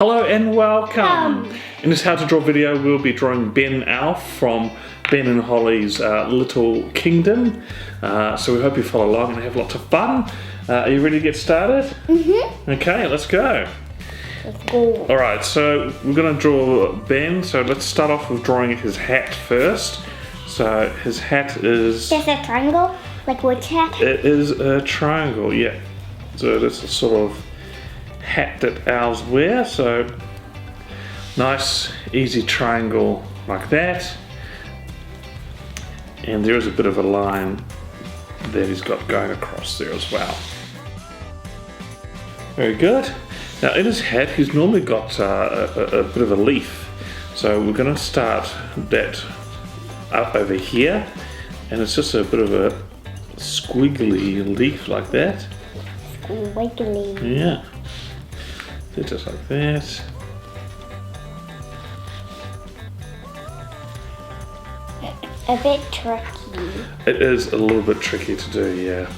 Hello and welcome! In this how to draw video we'll be drawing Ben Alf from Ben and Holly's Little Kingdom. So we hope you follow along and have lots of fun. Are you ready to get started? Mm-hmm. Okay, let's go. Let's go. Alright, so we're going to draw Ben. So let's start off with drawing his hat first. So his hat is... Just a triangle? Like which hat? It is a triangle, yeah. So that's a sort of hat that owls wear, so nice easy triangle like that, and there is a bit of a line that he's got going across there as well. Very good. Now in his hat he's normally got a bit of a leaf, so we're going to start that up over here, and it's just a bit of a squiggly leaf like that. Squiggly. Yeah. Just like that. A bit tricky. It is a little bit tricky to do, yeah.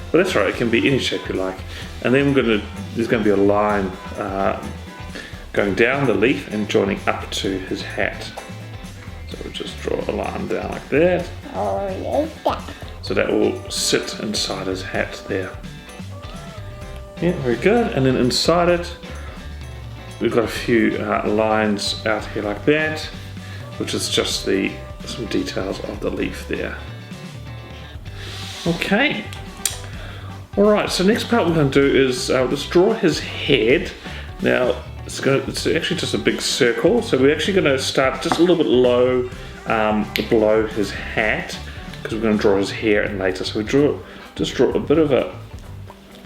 But that's right, it can be any shape you like. And then there's going to be a line going down the leaf and joining up to his hat. So we'll just draw a line down like that. Oh, like that. So that will sit inside his hat there. Yeah, very good. And then inside it, we've got a few lines out here like that, which is just some details of the leaf there. Okay. Alright, so next part we're going to do is let's draw his head. Now, it's actually just a big circle, so we're actually going to start just a little bit low below his hat, because we're going to draw his hair in later. So we just draw a bit of a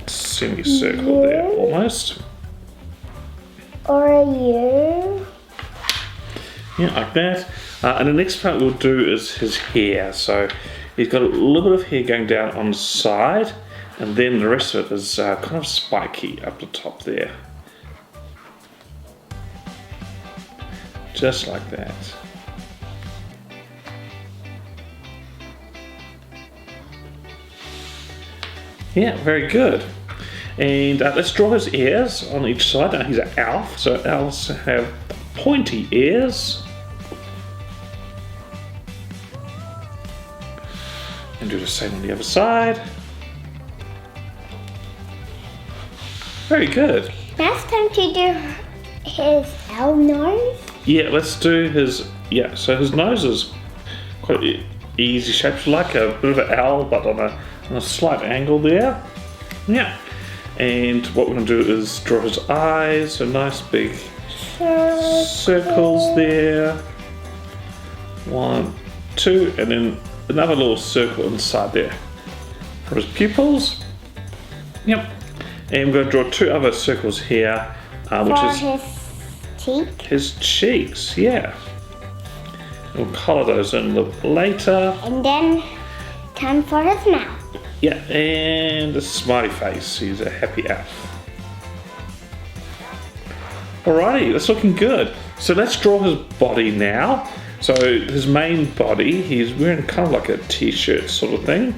semicircle there, almost. Or a U. Yeah, like that. And the next part we'll do is his hair. So he's got a little bit of hair going down on the side, and then the rest of it is kind of spiky up the top there. Just like that. Yeah, very good. And let's draw his ears on each side. Now he's an elf, so elves have pointy ears. And do the same on the other side. Very good. Now it's time to do his owl nose. Yeah, let's do his, so his nose is quite easy shape, like a bit of an owl, but on a slight angle there. Yeah. And what we're going to do is draw his eyes, so nice big circles there. 1, 2, and then another little circle inside there for his pupils. Yep. And we're going to draw 2 other circles here, which is his cheek. his cheeks, yeah. We'll colour those in a little later. And then time for his mouth. Yeah, and a smiley face. He's a happy elf. Alrighty, that's looking good. So let's draw his body now. So his main body, he's wearing kind of like a t-shirt sort of thing.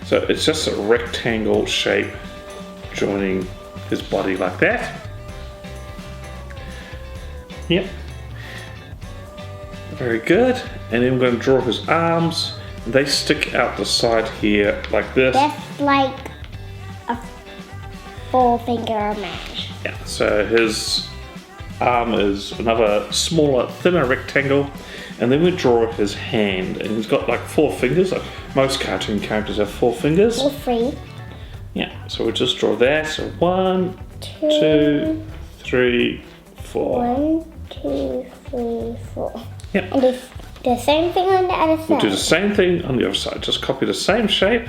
So it's just a rectangle shape joining his body like that. Yep. Very good. And then we're going to draw his arms. They stick out the side here like this. That's like a 4-finger man. Yeah, so his arm is another smaller, thinner rectangle, and then we draw his hand, and he's got like 4 fingers. Like most cartoon characters have 4 fingers. Or 3. Yeah, so we'll just draw that. So 1, 2, 3, 4. 1, 2, 3, 4. Yep. And it's the same thing on the other side. We'll do the same thing on the other side. Just copy the same shape,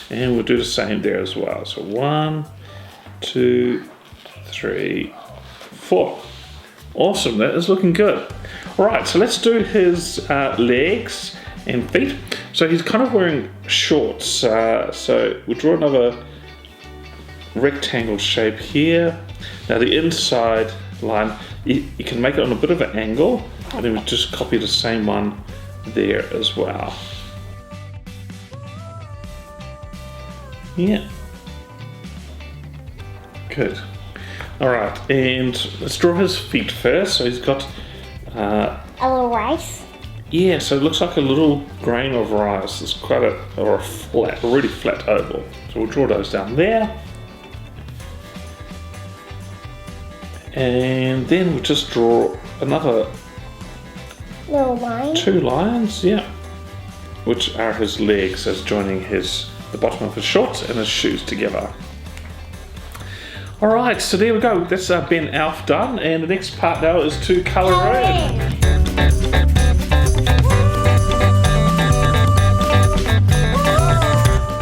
and we'll do the same there as well. So 1, 2, 3, 4. Awesome, that is looking good. All right, so let's do his legs and feet. So he's kind of wearing shorts. So we'll draw another rectangle shape here. Now the inside line, you can make it on a bit of an angle, and then we just copy the same one there as well. Yeah. Good. All right, and let's draw his feet first. So he's got, A little rice. yeah, so it looks like a little grain of rice. It's quite a really flat oval. So we'll draw those down there. And then we'll just draw another Little line. 2 lines, yeah, which are his legs as joining the bottom of his shorts and his shoes together. All right, so there we go. That's Ben Alf done, and the next part now is to colour in.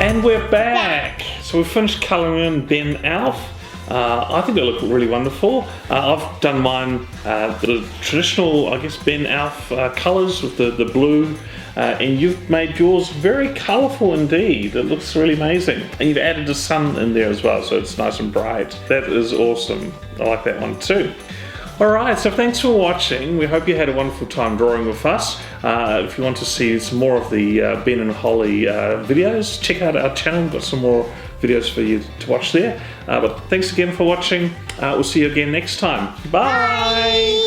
And we're back. So we've finished colouring in Ben Alf. I think they look really wonderful. I've done mine the traditional, I guess, Ben Alf colours with the blue, and you've made yours very colourful indeed. It looks really amazing. And you've added the sun in there as well, so it's nice and bright. That is awesome. I like that one too. Alright, so thanks for watching. We hope you had a wonderful time drawing with us. If you want to see some more of the Ben and Holly videos, check out our channel. We've got some more videos for you to watch there. But thanks again for watching. We'll see you again next time. Bye!